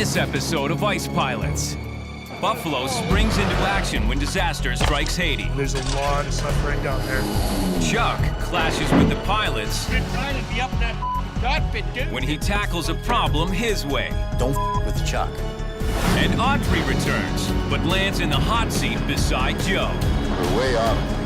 this episode of Ice Pilots. Buffalo springs into action when disaster strikes Haiti. There's a lot of suffering down there. Chuck clashes with the pilots Been trying to be up in that cockpit, dude. when he tackles a problem his way. Don't with Chuck. And Audrey returns, but lands in the hot seat beside Joe. We're way off.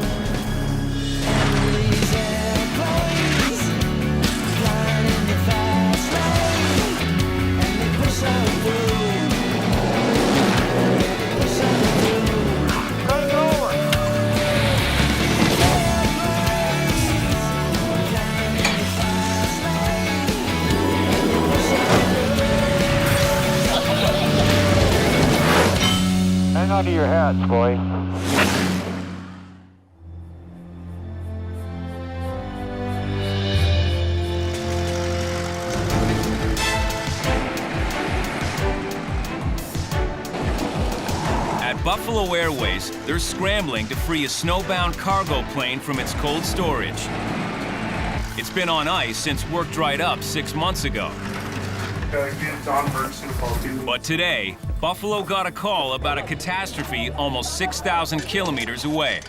Hang on to your hats, boy. At Buffalo Airways, they're scrambling to free a snowbound cargo plane from its cold storage. It's been on ice since work dried up 6 months ago. But today, Buffalo got a call about a catastrophe almost 6,000 kilometers away.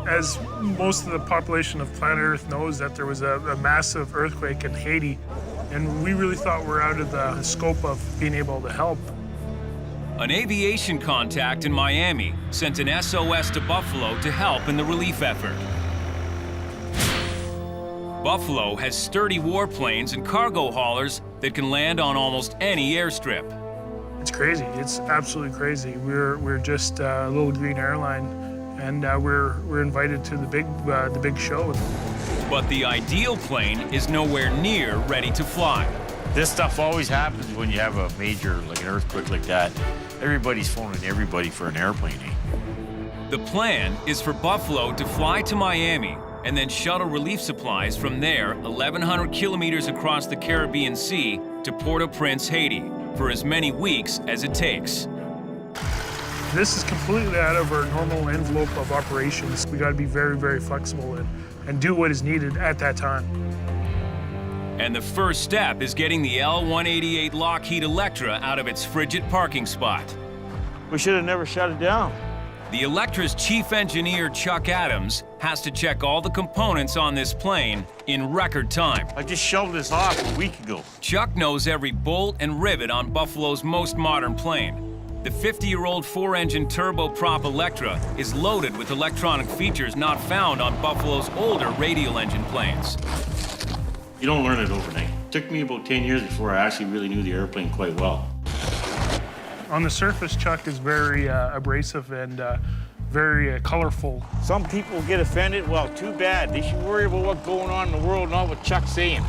As most of the population of planet Earth knows, that there was a massive earthquake in Haiti, and we really thought we're out of the scope of being able to help. An aviation contact in Miami sent an SOS to Buffalo to help in the relief effort. Buffalo has sturdy warplanes and cargo haulers that can land on almost any airstrip. It's crazy. It's absolutely crazy. We're just a little green airline, and we're invited to the big show. But the ideal plane is nowhere near ready to fly. This stuff always happens when you have a major, like an earthquake like that. Everybody's phoning everybody for an airplane. The plan is for Buffalo to fly to Miami and then shuttle relief supplies from there 1,100 kilometers across the Caribbean Sea to Port-au-Prince, Haiti, for as many weeks as it takes. This is completely out of our normal envelope of operations. We got to be very, very flexible and do what is needed at that time. And the first step is getting the L-188 Lockheed Electra out of its frigid parking spot. We should have never shut it down. The Electra's chief engineer, Chuck Adams, has to check all the components on this plane in record time. I just shoved this off a week ago. Chuck knows every bolt and rivet on Buffalo's most modern plane. The 50-year-old four-engine turboprop Electra is loaded with electronic features not found on Buffalo's older radial engine planes. You don't learn it overnight. It took me about 10 years before I actually really knew the airplane quite well. On the surface, Chuck is very abrasive and very colorful. Some people get offended. Well, too bad. They should worry about what's going on in the world, not what Chuck's saying.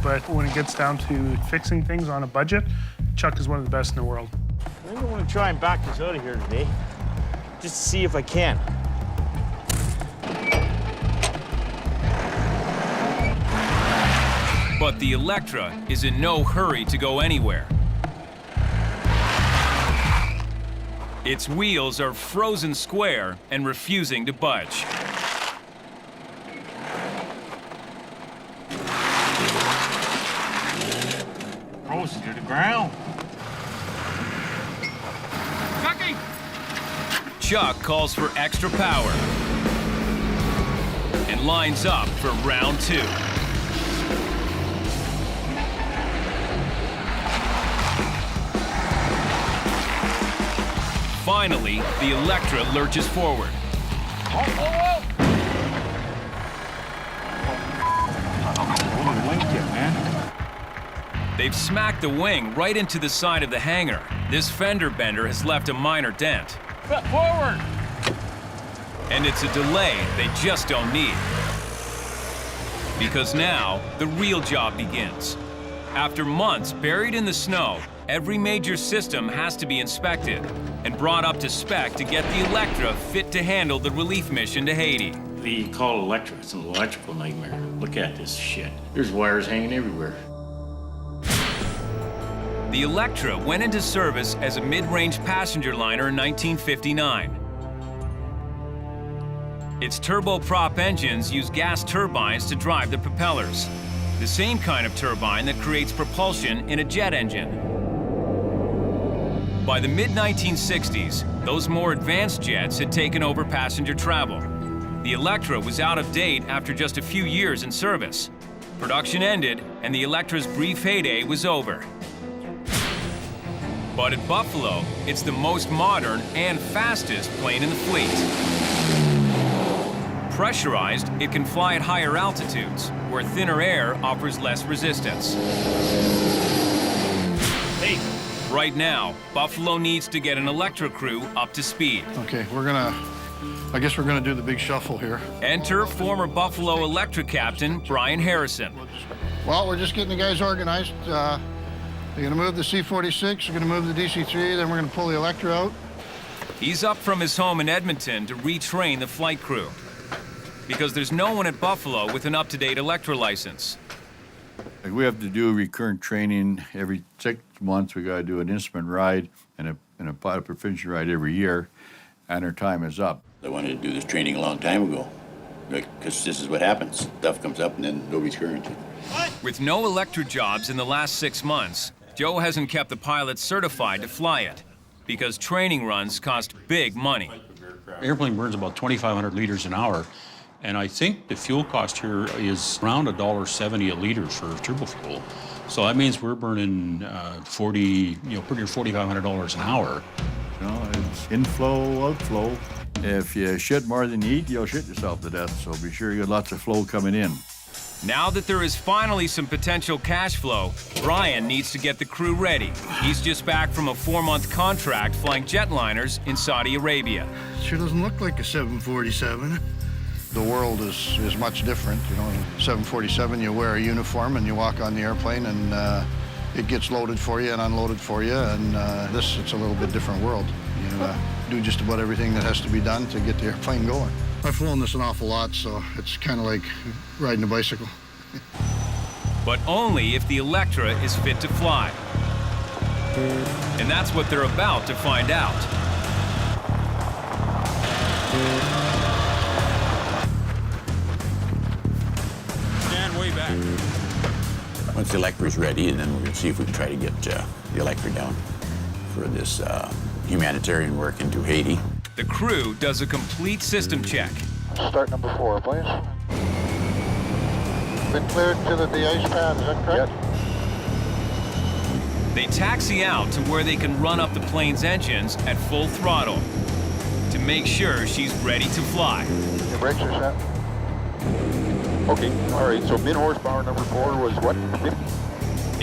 But when it gets down to fixing things on a budget, Chuck is one of the best in the world. I think I want to try and back this out of here today, just to see if I can. But the Electra is in no hurry to go anywhere. Its wheels are frozen square and refusing to budge. Frozen to the ground. Chucky! Chuck calls for extra power and lines up for round 2. Finally, the Electra lurches forward. They've smacked the wing right into the side of the hangar. This fender bender has left a minor dent. Forward! And it's a delay they just don't need. Because now, the real job begins. After months buried in the snow, every major system has to be inspected and brought up to spec to get the Electra fit to handle the relief mission to Haiti. They call it Electra. It's an electrical nightmare. Look at this shit. There's wires hanging everywhere. The Electra went into service as a mid-range passenger liner in 1959. Its turboprop engines use gas turbines to drive the propellers. the same kind of turbine that creates propulsion in a jet engine. By the mid-1960s, those more advanced jets had taken over passenger travel. The Electra was out of date after just a few years in service. Production ended, and the Electra's brief heyday was over. But at Buffalo, it's the most modern and fastest plane in the fleet. Pressurized, it can fly at higher altitudes, where thinner air offers less resistance. Hey. Right now, Buffalo needs to get an Electra crew up to speed. Okay, I guess we're gonna do the big shuffle here. Enter former Buffalo Electra captain Brian Harrison. Well, we're just getting the guys organized. We're gonna move the C-46, we're gonna move the DC-3, then we're gonna pull the Electra out. He's up from his home in Edmonton to retrain the flight crew, because there's no one at Buffalo with an up-to-date Electra license. We have to do recurrent training every 6 months. We got to do an instrument ride and a pilot proficiency ride every year, and our time is up. I wanted to do this training a long time ago, because this is what happens. Stuff comes up and then nobody's current. With no Electra jobs in the last 6 months, Joe hasn't kept the pilot certified to fly it, because training runs cost big money. Airplane burns about 2,500 liters an hour, and I think the fuel cost here is around $1.70 a liter for turbo fuel. So that means we're burning pretty near $4,500 an hour. You know, it's inflow, outflow. If you shit more than you eat, you'll shit yourself to death. So be sure you get lots of flow coming in. Now that there is finally some potential cash flow, Brian needs to get the crew ready. He's just back from a 4-month contract flying jetliners in Saudi Arabia. Sure doesn't look like a 747. The world is much different, you know. 747, you wear a uniform and you walk on the airplane and it gets loaded for you and unloaded for you, and it's a little bit different world. You do just about everything that has to be done to get the airplane going. I've flown this an awful lot, so it's kind of like riding a bicycle. But only if the Electra is fit to fly. And that's what they're about to find out. Stand way back. Once the Electra's ready, and then we're going to see if we can try to get the Electra down for this humanitarian work into Haiti. The crew does a complete system check. Start number 4, please. Been cleared to the de-ice pad, is that correct? Yep. They taxi out to where they can run up the plane's engines at full throttle to make sure she's ready to fly. Your brakes are set. Okay, all right, so min horsepower number 4 was what? 50?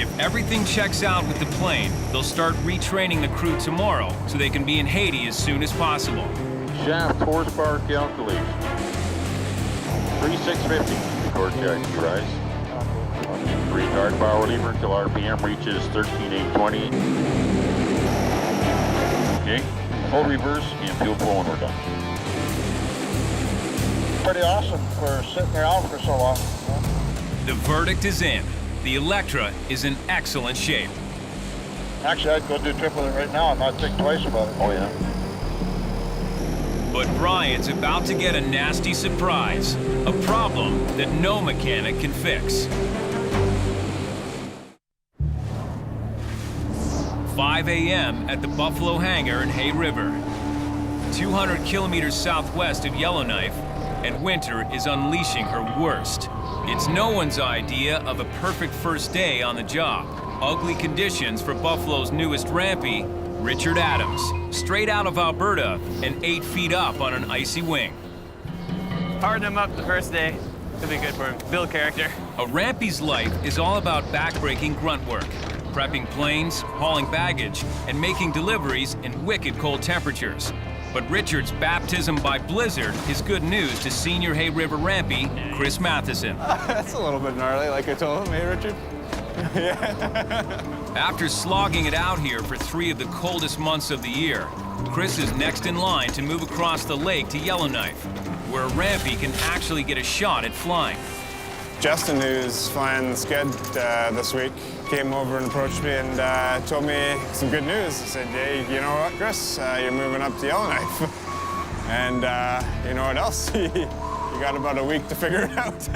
If everything checks out with the plane, they'll start retraining the crew tomorrow so they can be in Haiti as soon as possible. Shaft horsepower calculation. 3650. Record GIT rise. Retard power lever until RPM reaches 13,820. Okay, full reverse and fuel flow when we're done. Pretty awesome for sitting there out for so long. The verdict is in. The Electra is in excellent shape. Actually, I'd go do a trip with it right now and not think twice about it. Oh, yeah. But Brian's about to get a nasty surprise, a problem that no mechanic can fix. 5 a.m. at the Buffalo hangar in Hay River, 200 kilometers southwest of Yellowknife, and winter is unleashing her worst. It's no one's idea of a perfect first day on the job. Ugly conditions for Buffalo's newest rampy, Richard Adams, straight out of Alberta and 8 feet up on an icy wing. Harden him up the first day. It'll be good for him. Build character. A rampy's life is all about backbreaking grunt work, prepping planes, hauling baggage, and making deliveries in wicked cold temperatures. But Richard's baptism by blizzard is good news to senior Hay River rampy, Chris Matheson. That's a little bit gnarly, like I told him, hey, Richard? Yeah. After slogging it out here for 3 of the coldest months of the year, Chris is next in line to move across the lake to Yellowknife, where a rampy can actually get a shot at flying. Justin, who's flying the Scud this week, came over and approached me and told me some good news. He said, hey, you know what, Chris? You're moving up to Yellowknife. And you know what else? You got about a week to figure it out.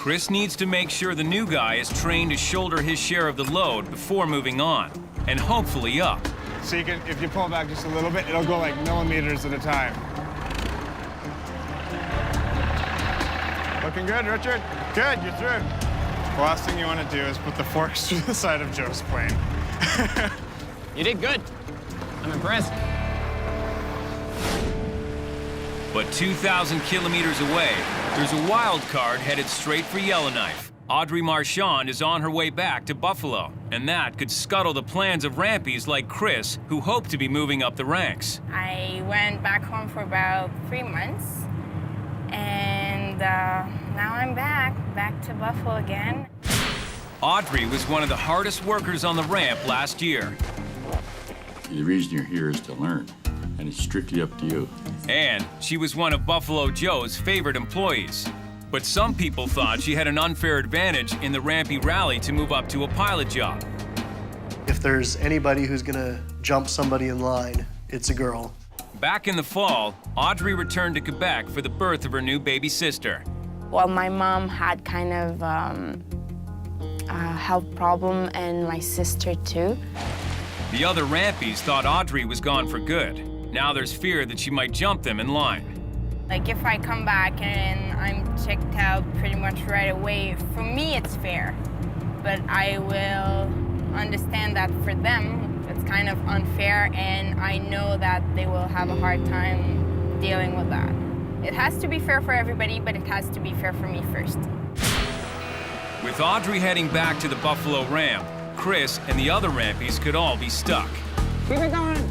Chris needs to make sure the new guy is trained to shoulder his share of the load before moving on, and hopefully up. So you can, if you pull back just a little bit, it'll go like millimeters at a time. Looking good, Richard. Good, you're through. The last thing you want to do is put the forks through the side of Joe's plane. You did good. I'm impressed. But 2,000 kilometers away, there's a wild card headed straight for Yellowknife. Audrey Marchand is on her way back to Buffalo, and that could scuttle the plans of rampies like Chris, who hope to be moving up the ranks. I went back home for about 3 months, and now I'm back to Buffalo again. Audrey was one of the hardest workers on the ramp last year. The reason you're here is to learn, and it's strictly up to you. And she was one of Buffalo Joe's favorite employees. But some people thought she had an unfair advantage in the rampy rally to move up to a pilot job. If there's anybody who's gonna jump somebody in line, it's a girl. Back in the fall, Audrey returned to Quebec for the birth of her new baby sister. Well, my mom had kind of a health problem, and my sister too. The other rampies thought Audrey was gone for good. Now there's fear that she might jump them in line. Like, if I come back and I'm checked out pretty much right away, for me it's fair. But I will understand that for them, it's kind of unfair, and I know that they will have a hard time dealing with that. It has to be fair for everybody, but it has to be fair for me first. With Audrey heading back to the Buffalo ramp, Chris and the other rampies could all be stuck. Keep it going.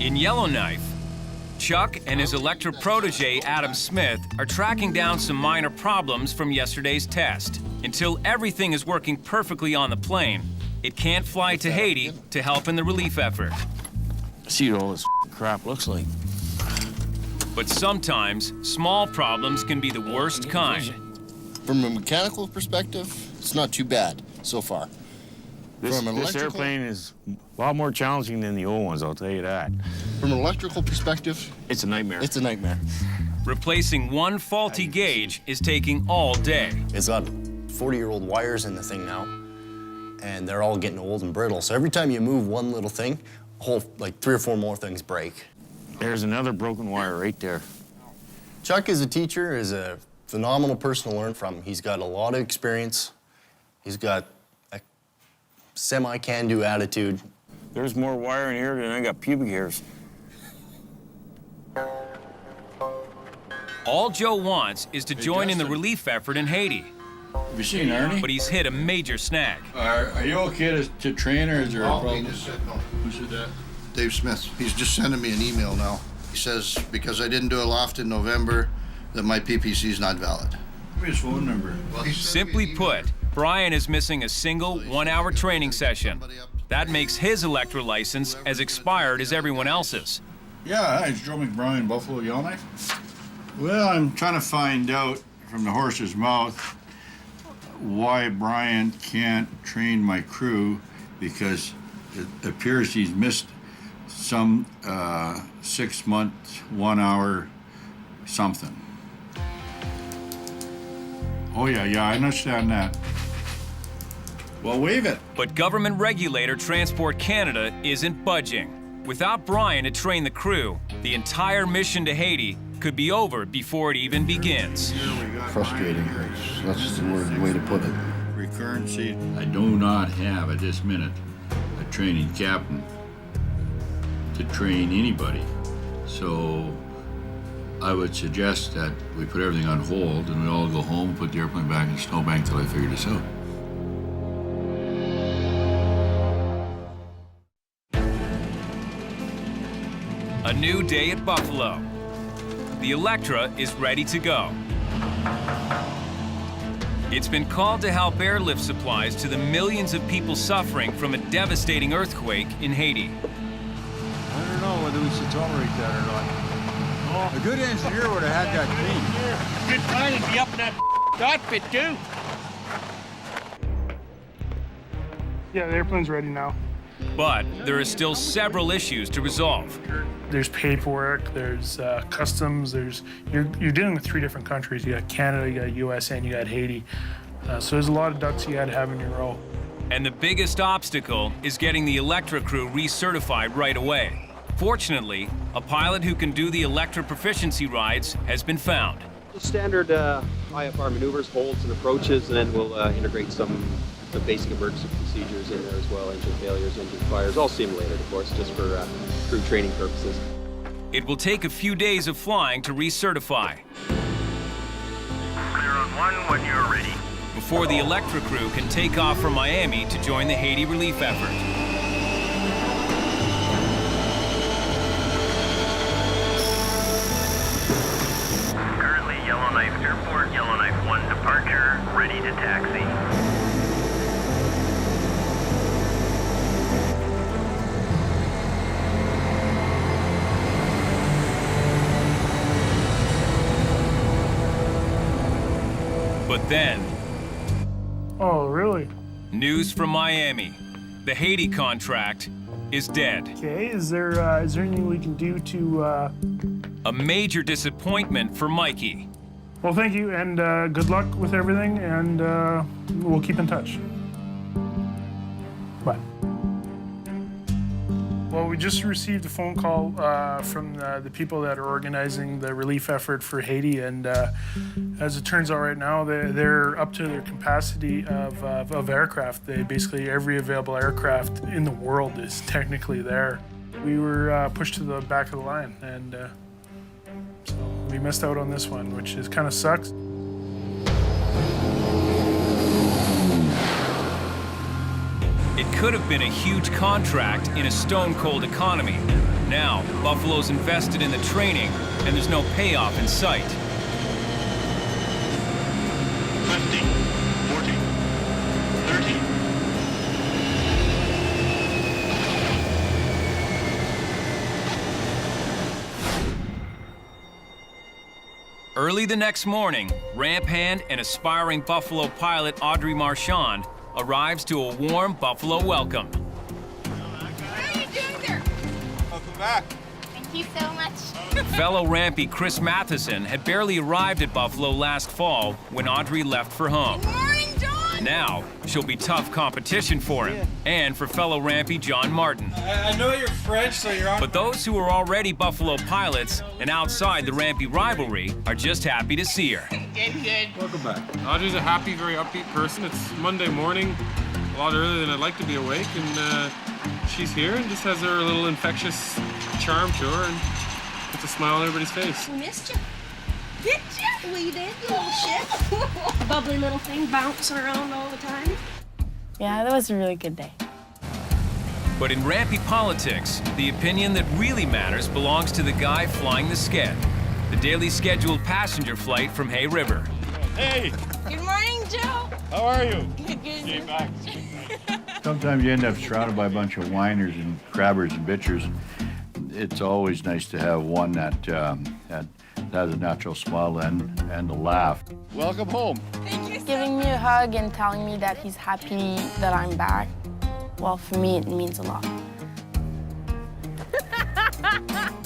In Yellowknife, Chuck and his Electra protege, Adam Smith, are tracking down some minor problems from yesterday's test. Until everything is working perfectly on the plane, it can't fly to Haiti to help in the relief effort. See what all this crap looks like. But sometimes, small problems can be the worst kind. From a mechanical perspective, it's not too bad so far. This airplane is a lot more challenging than the old ones, I'll tell you that. From an electrical perspective, it's a nightmare. It's a nightmare. Replacing one faulty gauge is taking all day. It's got 40-year-old wires in the thing now, and they're all getting old and brittle. So every time you move one little thing, like 3 or 4 more things break. There's another broken wire right there. Chuck, as a teacher, is a phenomenal person to learn from. He's got a lot of experience. He's got a semi-can-do attitude. There's more wire in here than I got pubic hairs. All Joe wants is to join in the relief effort in Haiti. Have you seen Ernie? But he's hit a major snag. Are you okay to train, or is there a problem? He just said no. Who said that? Dave Smith. He's just sending me an email now. He says, because I didn't do a loft in November, that my PPC is not valid. Give me his phone number. Well, Simply put, Brian is missing a single 1-hour training session. That makes his Electra license as expired as everyone else's. Yeah, hi, it's Joe McBrien, Buffalo Yellowknife. Well, I'm trying to find out from the horse's mouth why Brian can't train my crew, because it appears he's missed some 6-month, 1-hour something. Oh, yeah, I understand that. Well, waive it. But government regulator Transport Canada isn't budging. Without Brian to train the crew, the entire mission to Haiti could be over before it even begins. Frustrating. That's the way to put it. Recurrency, I do not have at this minute a training captain to train anybody. So I would suggest that we put everything on hold and we all go home, put the airplane back in the snowbank till I figure this out. A new day at Buffalo. The Electra is ready to go. It's been called to help airlift supplies to the millions of people suffering from a devastating earthquake in Haiti. I don't know whether we should tolerate that or not. A good engineer would have had that clean. Good pilot to be up in that outfit, too. Yeah, the airplane's ready now. But there are still several issues to resolve. There's paperwork, there's customs, you're dealing with 3 different countries. You got Canada, you got US, and you got Haiti. So there's a lot of ducks you gotta have in your row. And the biggest obstacle is getting the Electra crew recertified right away. Fortunately, a pilot who can do the Electra proficiency rides has been found. Standard IFR maneuvers, holds, and approaches, and then we'll integrate some basic emergency procedures in there as well, engine failures, engine fires, all simulated, of course, just for crew training purposes. It will take a few days of flying to recertify. Clear on 1 when you're ready. Before the Electra crew can take off from Miami to join the Haiti relief effort. Currently Yellowknife Airport, Yellowknife 1 departure, ready to taxi. But then, Oh, really? news from Miami. The Haiti contract is dead. Okay, is there anything we can do to... A major disappointment for Mikey. Well, thank you, and good luck with everything, and we'll keep in touch. Bye. Well, we just received a phone call from the people that are organizing the relief effort for Haiti, and as it turns out right now, they're up to their capacity of aircraft. Basically, every available aircraft in the world is technically there. We were pushed to the back of the line, and so we missed out on this one, which is kind of sucks. It could have been a huge contract in a stone-cold economy. Now, Buffalo's invested in the training, and there's no payoff in sight. 50, 40, 30. Early the next morning, ramp hand and aspiring Buffalo pilot Audrey Marchand arrives to a warm Buffalo welcome. How are you doing there? Welcome back. Thank you so much. Fellow rampy Chris Matheson had barely arrived at Buffalo last fall when Audrey left for home. Good morning, John. Now, she'll be tough competition for him, and for fellow rampy John Martin. I know you're French, so you're on. But those who are already Buffalo pilots and outside the rampy rivalry are just happy to see her. Good. Welcome back. Audrey's a happy, very upbeat person. It's Monday morning, a lot earlier than I'd like to be awake, and she's here and just has her little infectious charm to her and puts a smile on everybody's face. We missed you. Did you? We did, you little shit. Bubbly little thing bouncing around all the time. Yeah, that was a really good day. But in rampy politics, the opinion that really matters belongs to the guy flying the Sked, the daily scheduled passenger flight from Hay River. Hey, Good morning, Joe. how are you? Good. Came back. Sometimes you end up surrounded by a bunch of whiners and crabbers and bitchers. It's always nice to have one that has a natural smile and a laugh. Welcome home. He's giving me a hug and telling me that he's happy that I'm back. Well, for me, it means a lot.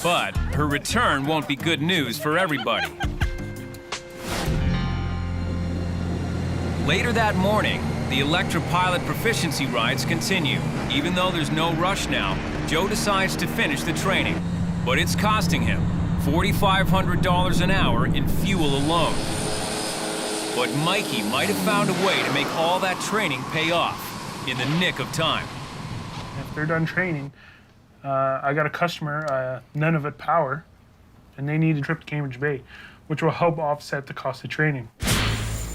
But her return won't be good news for everybody. Later that morning, the Electra pilot proficiency rides continue. Even though there's no rush now, Joe decides to finish the training. But it's costing him $4,500 an hour in fuel alone. But Mikey might have found a way to make all that training pay off in the nick of time. If they're done training, I got a customer, NWT Power, and they need a trip to Cambridge Bay, which will help offset the cost of training.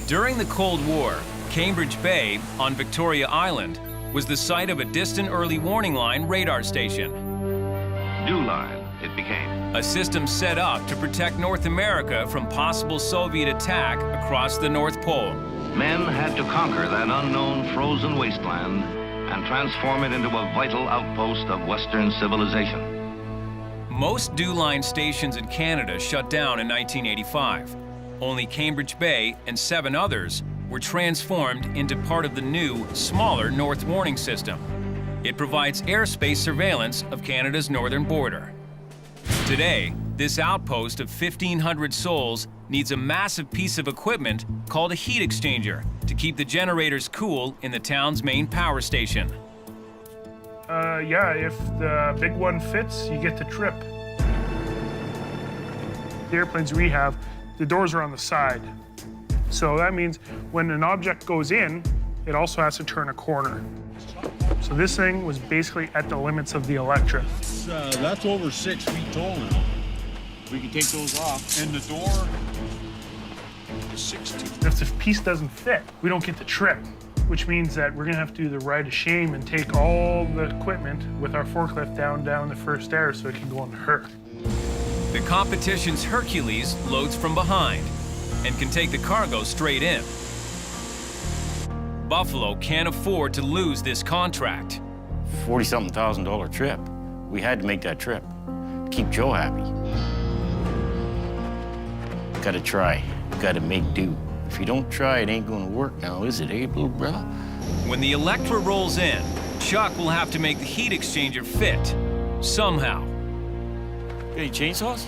During the Cold War, Cambridge Bay on Victoria Island was the site of a distant early warning line radar station. New line, it became. A system set up to protect North America from possible Soviet attack across the North Pole. Men had to conquer that unknown frozen wasteland and transform it into a vital outpost of Western civilization. Most dew line stations in Canada shut down in 1985. Only Cambridge Bay and 7 others were transformed into part of the new, smaller North Warning System. It provides airspace surveillance of Canada's northern border. Today, this outpost of 1,500 souls needs a massive piece of equipment called a heat exchanger to keep the generators cool in the town's main power station. Yeah, if the big one fits, you get the trip. The airplanes we have, the doors are on the side. So that means when an object goes in, it also has to turn a corner. So this thing was basically at the limits of the Electra. That's over 6 feet tall now. We can take those off. And the door is 16. If the piece doesn't fit, we don't get the trip, which means that we're gonna have to do the ride of shame and take all the equipment with our forklift down the first air so it can go on her. The competition's Hercules loads from behind and can take the cargo straight in. Buffalo can't afford to lose this contract. $40-something thousand trip. We had to make that trip. Keep Joe happy. Gotta try. Gotta make do. If you don't try, it ain't gonna work now, is it, Abel, bro? When the Electra rolls in, Chuck will have to make the heat exchanger fit, somehow. Any chainsaws?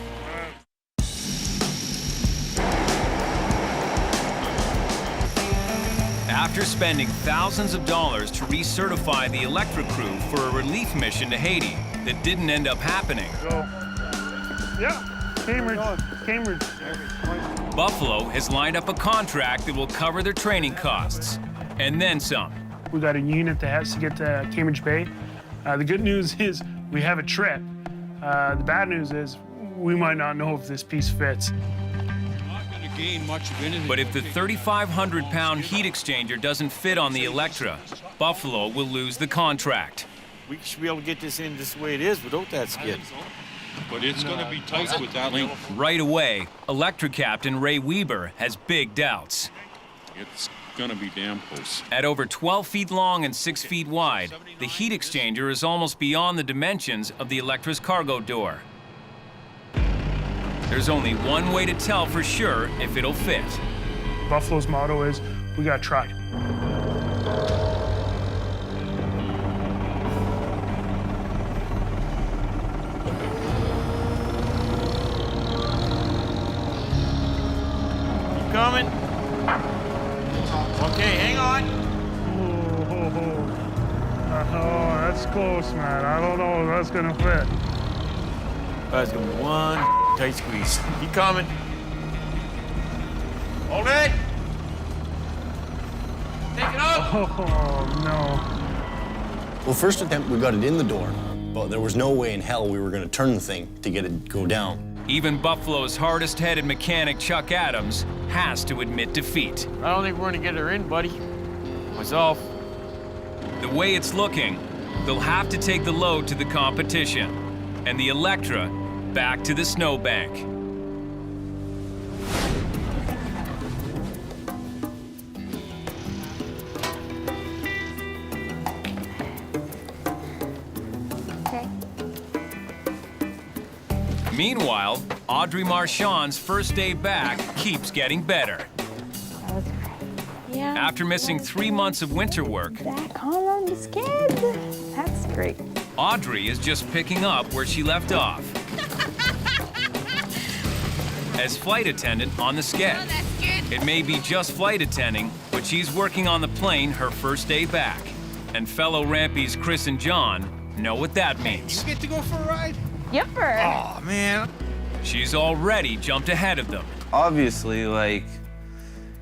After spending thousands of dollars to recertify the Electra crew for a relief mission to Haiti that didn't end up happening, Cambridge. Buffalo has lined up a contract that will cover their training costs, and then some. We got a unit that has to get to Cambridge Bay. The good news is we have a trip. The bad news is we might not know if this piece fits. But if the 3,500-pound heat exchanger doesn't fit on the Electra, Buffalo will lose the contract. We should be able to get this in just the way it is without that skid. But it's going to be tight with that length. Right away, Electra Captain Ray Weber has big doubts. It's going to be damn close. At over 12 feet long and 6 feet wide, the heat exchanger is almost beyond the dimensions of the Electra's cargo door. There's only one way to tell for sure if it'll fit. Buffalo's motto is, we gotta try. You coming? Okay, hang on. Oh, that's close, man. I don't know if that's gonna fit. That's gonna be one tight squeeze. Keep coming. Hold it. Take it up. Oh, no. Well, first attempt, we got it in the door, but there was no way in hell we were going to turn the thing to get it go down. Even Buffalo's hardest-headed mechanic, Chuck Adams, has to admit defeat. I don't think we're gonna get her in, buddy. Myself. The way it's looking, they'll have to take the load to the competition, and the Electra back to the snowbank. Okay. Meanwhile, Audrey Marchand's first day back keeps getting better. That was great. Yeah. After missing 3 months of winter work, Back on the skid. That's great. Audrey is just picking up where she left off. As flight attendant on the Sked. Oh, that's good. It may be just flight attending, but she's working on the plane her first day back. And fellow Rampies Chris and John know what that means. You get to go for a ride? Yupper. Oh, man. She's already jumped ahead of them. Obviously, like,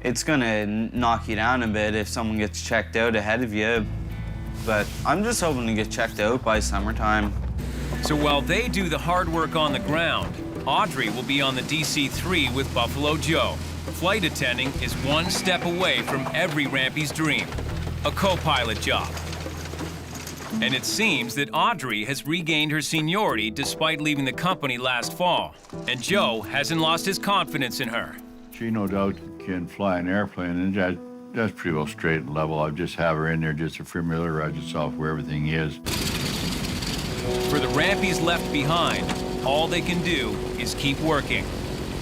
it's gonna knock you down a bit if someone gets checked out ahead of you, but I'm just hoping to get checked out by summertime. So while they do the hard work on the ground, Audrey will be on the DC-3 with Buffalo Joe. Flight attending is one step away from every Rampy's dream, a co-pilot job. And it seems that Audrey has regained her seniority despite leaving the company last fall, and Joe hasn't lost his confidence in her. She no doubt can fly an airplane, and that's pretty well straight and level. I just have her in there just to familiarize herself where everything is. For the Rampies left behind, all they can do is keep working.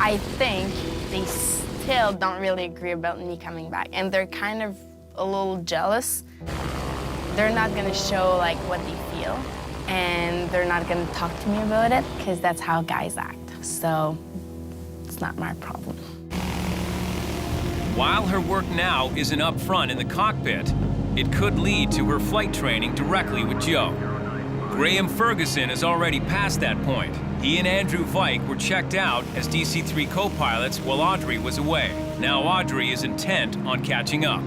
I think they still don't really agree about me coming back, and they're kind of a little jealous. they're not gonna show like what they feel, and they're not gonna talk to me about it, because that's how guys act. So it's not my problem. While her work now isn't up front in the cockpit, it could lead to her flight training directly with Joe. Graham Ferguson is already past that point. He and Andrew Vike were checked out as DC-3 co-pilots while Audrey was away. Now Audrey is intent on catching up.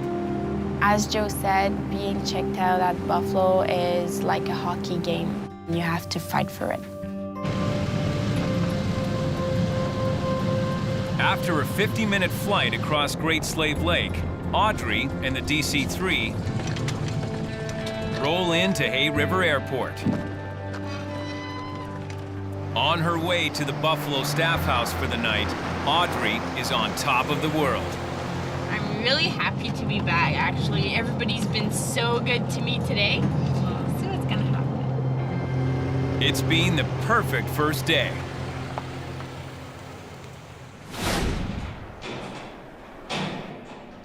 As Joe said, being checked out at Buffalo is like a hockey game. You have to fight for it. After a 50-minute flight across Great Slave Lake, Audrey and the DC-3 roll into Hay River Airport. On her way to the Buffalo Staff House for the night, Audrey is on top of the world. I'm really happy to be back, actually. Everybody's been so good to me today. We'll see what's gonna happen. It's been the perfect first day.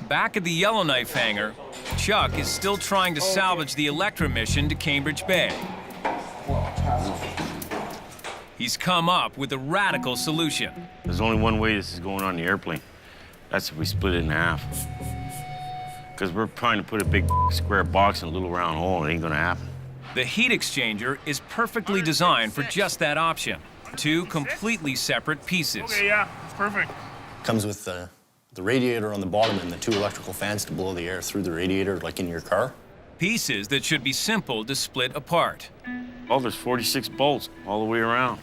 Back at the Yellowknife hangar, Chuck is still trying to salvage the Electra mission to Cambridge Bay. He's come up with a radical solution. There's only one way this is going on the airplane. That's if we split it in half. Because we're trying to put a big square box in a little round hole, and it ain't gonna happen. The heat exchanger is perfectly designed for just that option. Two completely separate pieces. Okay, yeah, it's perfect. Comes with the radiator on the bottom and the two electrical fans to blow the air through the radiator, like in your car. Pieces that should be simple to split apart. Oh, there's 46 bolts all the way around.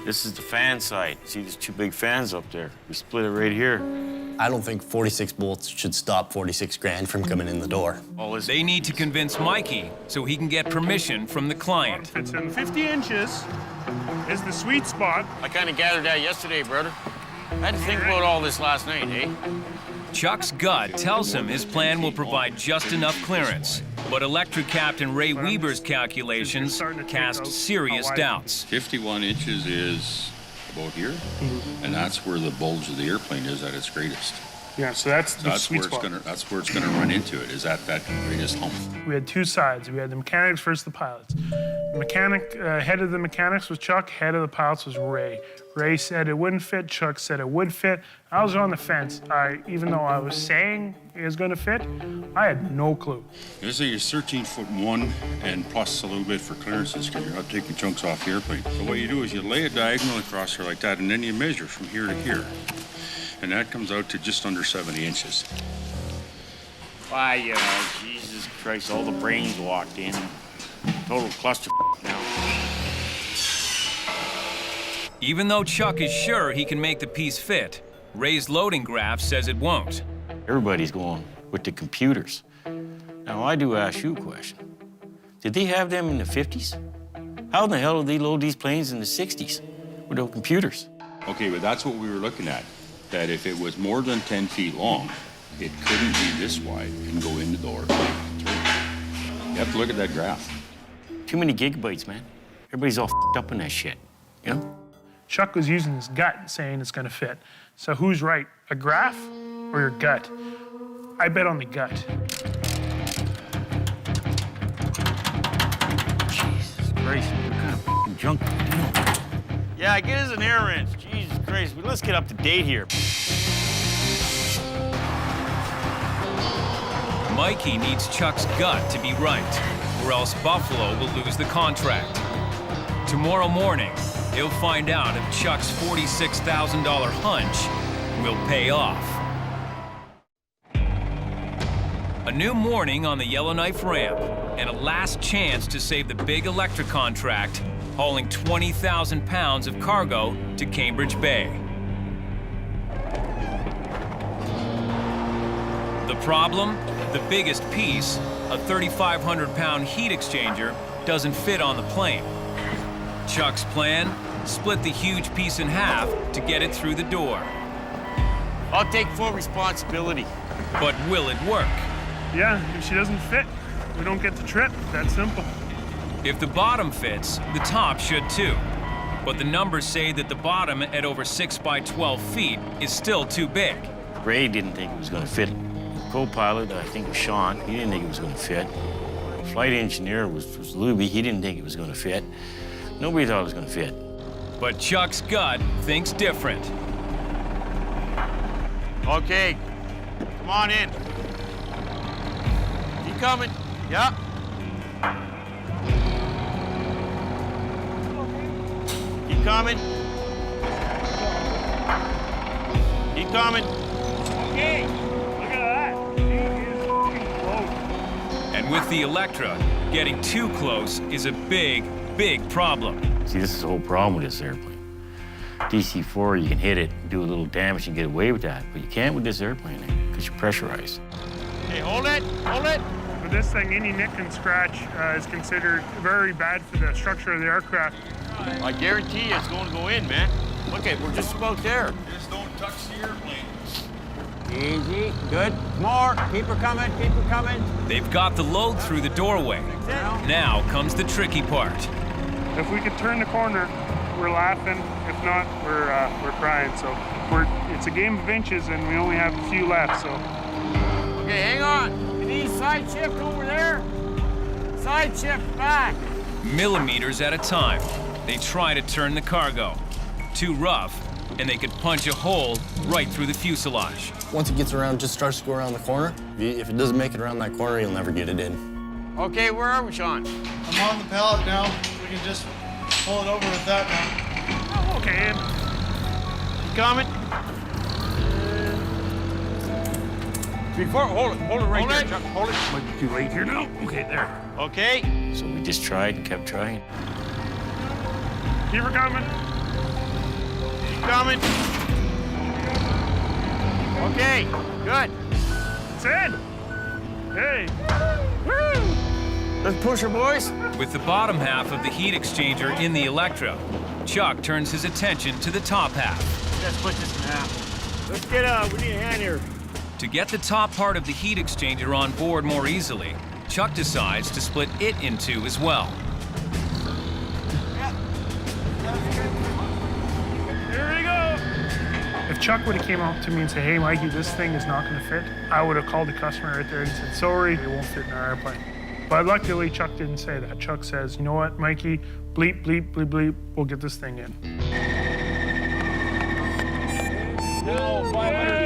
This is the fan side. See, there's two big fans up there. We split it right here. I don't think 46 bolts should stop 46 grand from coming in the door. They need to convince Mikey so he can get permission from the client. Fits in 50 inches is the sweet spot. I kind of gathered that yesterday, brother. I had to think about all this last night, eh? Chuck's gut tells him his plan will provide just enough clearance, but Electric Captain Ray Weber's calculations cast serious doubts. 51 inches is about here, and that's where the bulge of the airplane is at its greatest. Yeah, so that's the sweet spot. That's where it's gonna run into it, is at that greatest hump. We had two sides. We had the mechanics versus the pilots. The mechanic, head of the mechanics was Chuck, head of the pilots was Ray. Ray said it wouldn't fit, Chuck said it would fit. I was on the fence. Even though I was saying it was gonna fit, I had no clue. This is 13'1" and plus a little bit for clearances because you're not taking chunks off the airplane. So what you do is you lay it diagonal across her like that, and then you measure from here to here. And that comes out to just under 70 inches. Why, Jesus Christ, all the brains walked in. Total cluster now. Even though Chuck is sure he can make the piece fit, Ray's loading graph says it won't. Everybody's going with the computers. Now, I do ask you a question. Did they have them in the 50s? How in the hell did they load these planes in the 60s without computers? Okay, but that's what we were looking at. That if it was more than 10 feet long, it couldn't be this wide and go in the door. You have to look at that graph. Too many gigabytes, man. Everybody's all f***ed up in that shit, you know? Chuck was using his gut saying it's gonna fit. So who's right, a graph or your gut? I bet on the gut. Jesus Christ, what kind of f***ing junk are you doing? Yeah, get us an air wrench. Jesus Christ, let's get up to date here. Mikey needs Chuck's gut to be right, or else Buffalo will lose the contract. Tomorrow morning, he'll find out if Chuck's $46,000 hunch will pay off. A new morning on the Yellowknife ramp, and a last chance to save the big Electra contract, hauling 20,000 pounds of cargo to Cambridge Bay. The problem? The biggest piece, a 3,500-pound heat exchanger, doesn't fit on the plane. Chuck's plan? Split the huge piece in half to get it through the door. I'll take full responsibility. But will it work? Yeah, if she doesn't fit, we don't get the trip. That's simple. If the bottom fits, the top should too. But the numbers say that the bottom at over 6 by 12 feet is still too big. Ray didn't think it was gonna fit. Co-pilot, I think it was Sean, he didn't think it was gonna fit. The flight engineer was Luby. He didn't think it was gonna fit. Nobody thought it was gonna fit. But Chuck's gut thinks different. Okay, come on in. Keep coming. Yep. Keep coming. Keep coming. Okay, look at that. She is close. And with the Electra, getting too close is a big, big problem. See, this is the whole problem with this airplane. DC-4, you can hit it, do a little damage and get away with that, but you can't with this airplane because you're pressurized. Okay, hold it, hold it. With this thing, any nick and scratch is considered very bad for the structure of the aircraft. I guarantee you it's going to go in, man. Look at, we're just about there. Just don't touch the airplane. Easy, good. More, keep her coming, keep her coming. They've got the load through the doorway. Now comes the tricky part. If we could turn the corner, we're laughing. If not, we're crying. So it's a game of inches, and we only have a few left. So. Okay, hang on. You need side shift over there. Side shift back. Millimeters at a time, they try to turn the cargo. Too rough, and they could punch a hole right through the fuselage. Once it gets around, just starts to go around the corner. If it doesn't make it around that corner, you'll never get it in. Okay, where are we, Sean? I'm on the pallet now. We can just pull it over with that now. Oh, okay. You coming? Before, hold it right there, Chuck. Hold it. Might be too late here now. Okay, there. Okay. So we just tried and kept trying. Keep her coming. Keep coming. Okay, good. It's in. Hey. Let's push her, boys. With the bottom half of the heat exchanger in the Electra, Chuck turns his attention to the top half. Let's split this in half. Let's get we need a hand here. To get the top part of the heat exchanger on board more easily, Chuck decides to split it in two as well. Here we go. If Chuck would have came up to me and said, "Hey, Mikey, this thing is not going to fit," I would have called the customer right there and said, "Sorry, it won't fit in our airplane." But luckily, Chuck didn't say that. Chuck says, "You know what, Mikey? Bleep, bleep, bleep, bleep. We'll get this thing in." Now 500.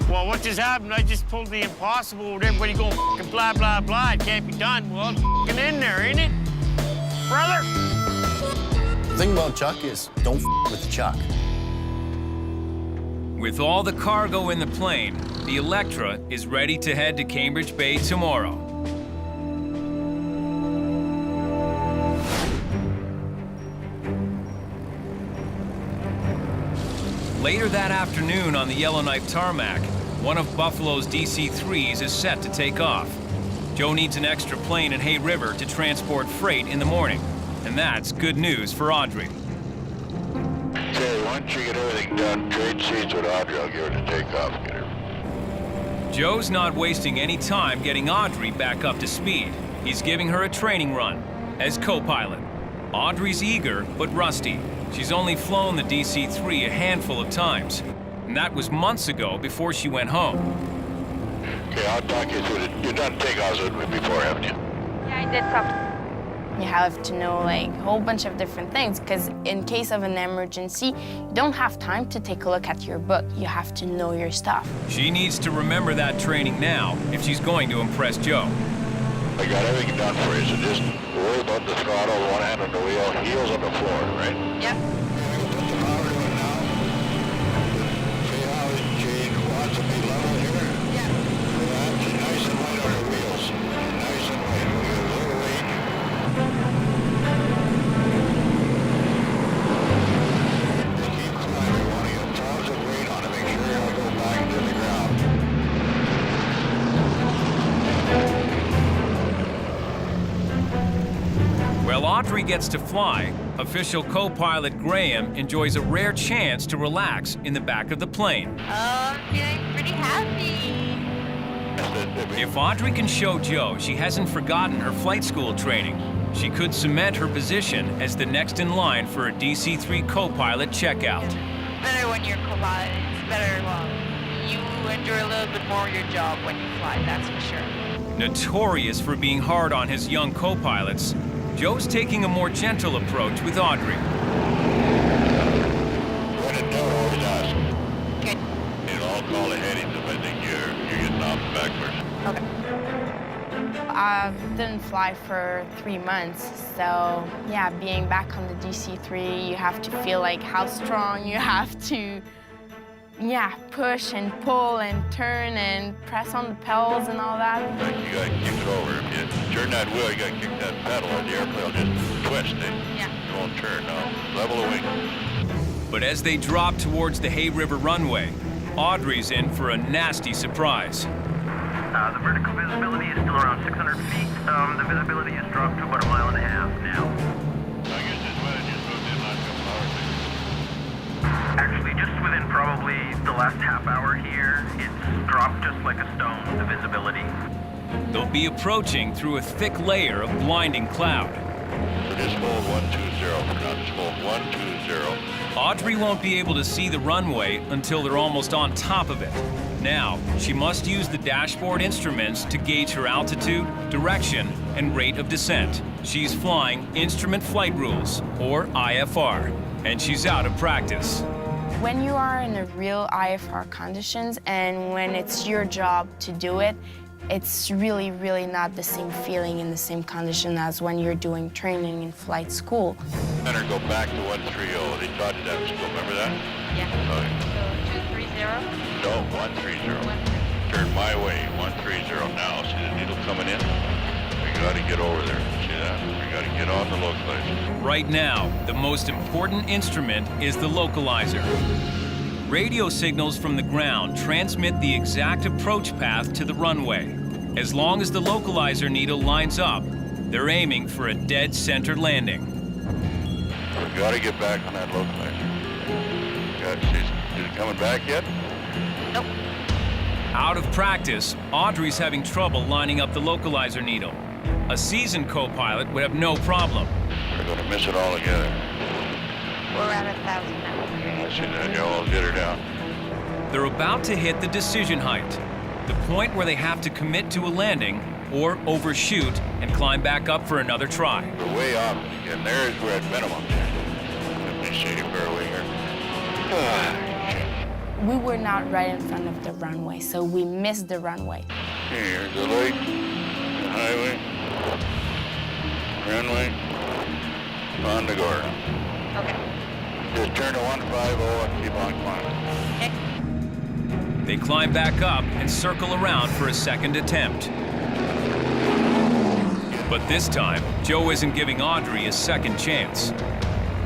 Well, what just happened? I just pulled the impossible with everybody going f***ing blah, blah, blah. It can't be done. Well, it's f***ing in there, ain't it? Brother! The thing about Chuck is don't f with the Chuck. With all the cargo in the plane, the Electra is ready to head to Cambridge Bay tomorrow. Later that afternoon on the Yellowknife tarmac, one of Buffalo's DC-3s is set to take off. Joe needs an extra plane in Hay River to transport freight in the morning, and that's good news for Audrey. Okay, once you get everything done, trade seats with Audrey. I'll give her the takeoff. Get her. Joe's not wasting any time getting Audrey back up to speed. He's giving her a training run as co-pilot. Audrey's eager but rusty. She's only flown the DC-3 a handful of times, and that was months ago before she went home. Okay, I'll talk you through it. You've done takeoffs with me before, haven't you? Yeah, I did some. You have to know like a whole bunch of different things because in case of an emergency, you don't have time to take a look at your book. You have to know your stuff. She needs to remember that training now if she's going to impress Joe. I got everything done for you, so just worry about the throttle, one hand on the wheel, heels on the floor, right? Yep. See how it changed, wants to be level here? Yeah. That's nice and light on the wheels. Nice and light. We'll get a little weight. Just keep climbing. We want to get tons of weight on it. Make sure you don't go back to the ground. While Audrey gets to fly, official co-pilot Graham enjoys a rare chance to relax in the back of the plane. Oh, I'm feeling pretty happy. If Audrey can show Joe she hasn't forgotten her flight school training, she could cement her position as the next in line for a DC-3 co-pilot checkout. Better when you're co-pilot. It's better, well, you enjoy a little bit more your job when you fly, that's for sure. Notorious for being hard on his young co-pilots, Joe's taking a more gentle approach with Audrey. When it always ask. I'll call ahead if I think you're getting off backwards. Okay. I didn't fly for 3 months, so yeah, being back on the DC-3, you have to feel like how strong you have to, push and pull and turn and press on the pedals and all that. You gotta kick it over. If you turn that wheel, you gotta kick that pedal, and the airplane will just twist it. Yeah. It won't turn now. Level the wing. But as they drop towards the Hay River runway, Audrey's in for a nasty surprise. The vertical visibility is still around 600 feet. The visibility has dropped to about 1.5 miles now. I guess this weather just moved in last couple hours. Actually, just within probably the last half hour here, it's dropped just like a stone, the visibility. They'll be approaching through a thick layer of blinding cloud. So just hold 120 for now. Just hold 120. Audrey won't be able to see the runway until they're almost on top of it. Now, she must use the dashboard instruments to gauge her altitude, direction, and rate of descent. She's flying Instrument Flight Rules, or IFR, and she's out of practice. When you are in the real IFR conditions and when it's your job to do it, it's really, really not the same feeling in the same condition as when you're doing training in flight school. Better go back to 130. They taught you that in school. Remember that? Yeah. Okay. So 230? No, 130. Turn my way. 130 now. See the needle coming in? You gotta get over there. See that? You gotta get on the localizer. Right now, the most important instrument is the localizer. Radio signals from the ground transmit the exact approach path to the runway. As long as the localizer needle lines up, they're aiming for a dead center landing. You gotta get back on that localizer. Is it coming back yet? Nope. Out of practice, Audrey's having trouble lining up the localizer needle. A seasoned co-pilot would have no problem. We're gonna miss it all together. We're at 1,000 now. I see that. Y'all get her down. They're about to hit the decision height, the point where they have to commit to a landing or overshoot and climb back up for another try. We're way off again. There's we're at minimum. Let me see if we're winger. We were not right in front of the runway, so we missed the runway. Here's the lake, the highway, runway, on the guard. Okay. Just turn to 150 and keep on climbing. They climb back up and circle around for a second attempt. But this time, Joe isn't giving Audrey a second chance.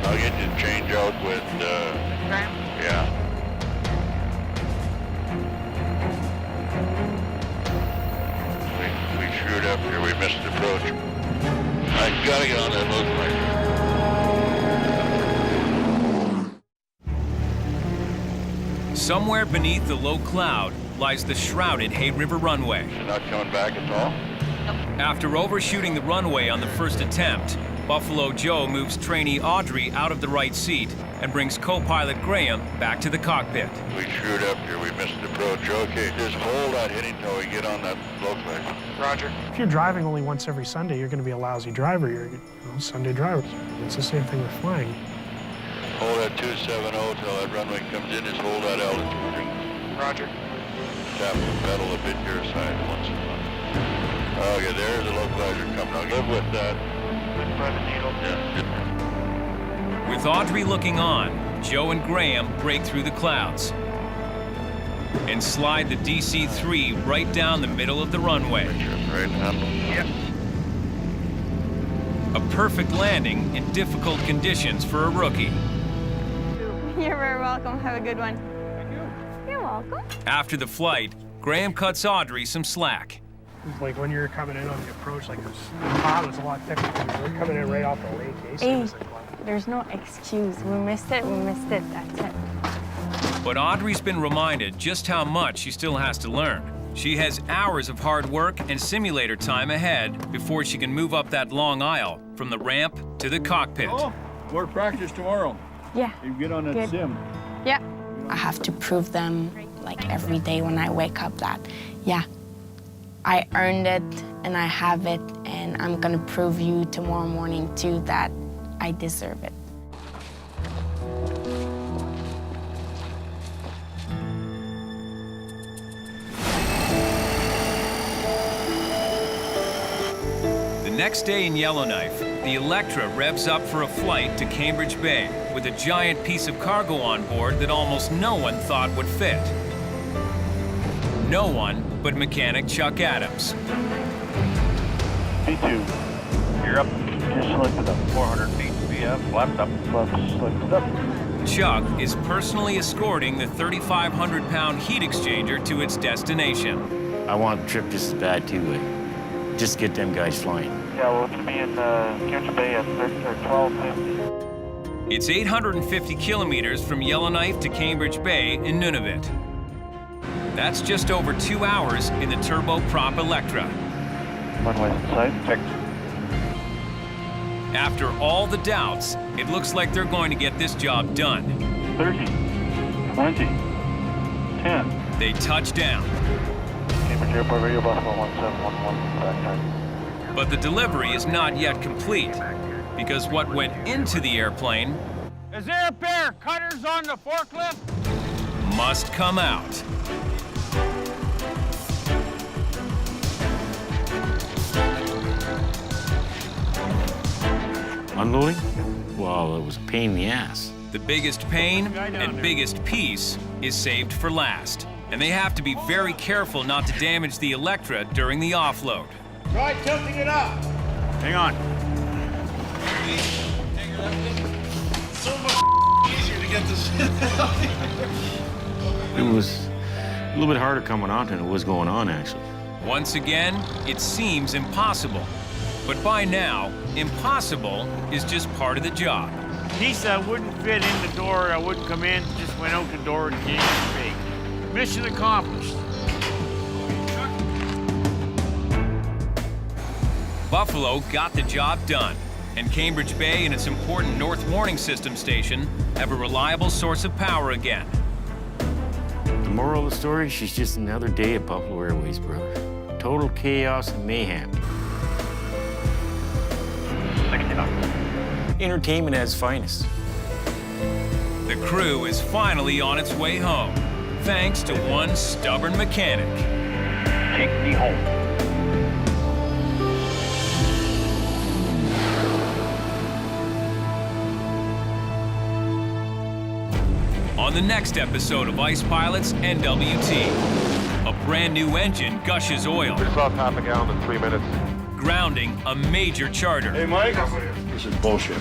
I'll get you to change out with, Graham? yeah. We screwed up here. We missed the approach. I gotta get on that localizer. Somewhere beneath the low cloud lies the shrouded Hay River runway. You're not coming back at all? After overshooting the runway on the first attempt, Buffalo Joe moves trainee Audrey out of the right seat and brings co-pilot Graham back to the cockpit. We screwed up here. We missed the approach. Okay, just hold that hitting till we get on that localizer. Roger. If you're driving only once every Sunday, you're going to be a lousy driver. You're a Sunday driver. It's the same thing with flying. Hold that 270 till that runway comes in. Just hold that altitude. Roger. Tap the pedal a bit your side once in a while. Okay, there's the localizer coming. I'll live with that. By the needle. Yeah. With Audrey looking on, Joe and Graham break through the clouds and slide the DC-3 right down the middle of the runway. Right handle. Yep. A perfect landing in difficult conditions for a rookie. You're very welcome. Have a good one. Thank you. You're welcome. After the flight, Graham cuts Audrey some slack. Like when you're coming in on the approach, like the pod was a lot thicker. We're coming in right off the lake. Hey, there's no excuse. We missed it. That's it. But Audrey's been reminded just how much she still has to learn. She has hours of hard work and simulator time ahead before she can move up that long aisle from the ramp to the cockpit. Oh, more practice tomorrow. Yeah. You get on that Good. sim. Yeah. I have to prove them like every day when I wake up that, yeah, I earned it and I have it, and I'm gonna prove you tomorrow morning too that I deserve it. The next day in Yellowknife, the Electra revs up for a flight to Cambridge Bay with a giant piece of cargo on board that almost no one thought would fit. No one but mechanic Chuck Adams. B2, you're up. Just selected up. 400 feet VF, flaps up. Flaps selected up. Chuck is personally escorting the 3,500-pound heat exchanger to its destination. I want the trip just as bad too, just get them guys flying. Yeah, well, it's gonna be in Cambridge Bay at 12:50. It's 850 kilometers from Yellowknife to Cambridge Bay in Nunavut. That's just over 2 hours in the turboprop Electra. Runway inside, check. After all the doubts, it looks like they're going to get this job done. 30, 20, 10. They touch down. Cambridge Airport, radio Buffalo 1711, back time. But the delivery is not yet complete, because what went into the airplane Is there a pair of cutters on the forklift? must come out. Unloading? Well, it was a pain in the ass. The biggest pain and biggest piece is saved for last. And they have to be very careful not to damage the Electra during the offload. Try tilting it up. Hang on. So much easier to get this. It was a little bit harder coming on than it was going on, actually. Once again, it seems impossible. But by now, impossible is just part of the job. Piece that wouldn't fit in the door, that wouldn't come in, just went out the door and came big. Mission accomplished. Buffalo got the job done, and Cambridge Bay and its important North Warning System station have a reliable source of power again. The moral of the story, she's just another day at Buffalo Airways, brother. Total chaos and mayhem. 69. Entertainment at its finest. The crew is finally on its way home, thanks to one stubborn mechanic. Take me home. On the next episode of Ice Pilot's NWT, a brand new engine gushes oil. Just off half a gallon in 3 minutes. Grounding a major charter. Hey, Mike. This is bullshit.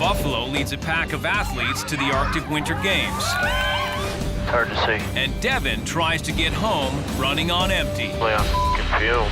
Buffalo leads a pack of athletes to the Arctic Winter Games. It's hard to see. And Devin tries to get home running on empty. Play on fumes.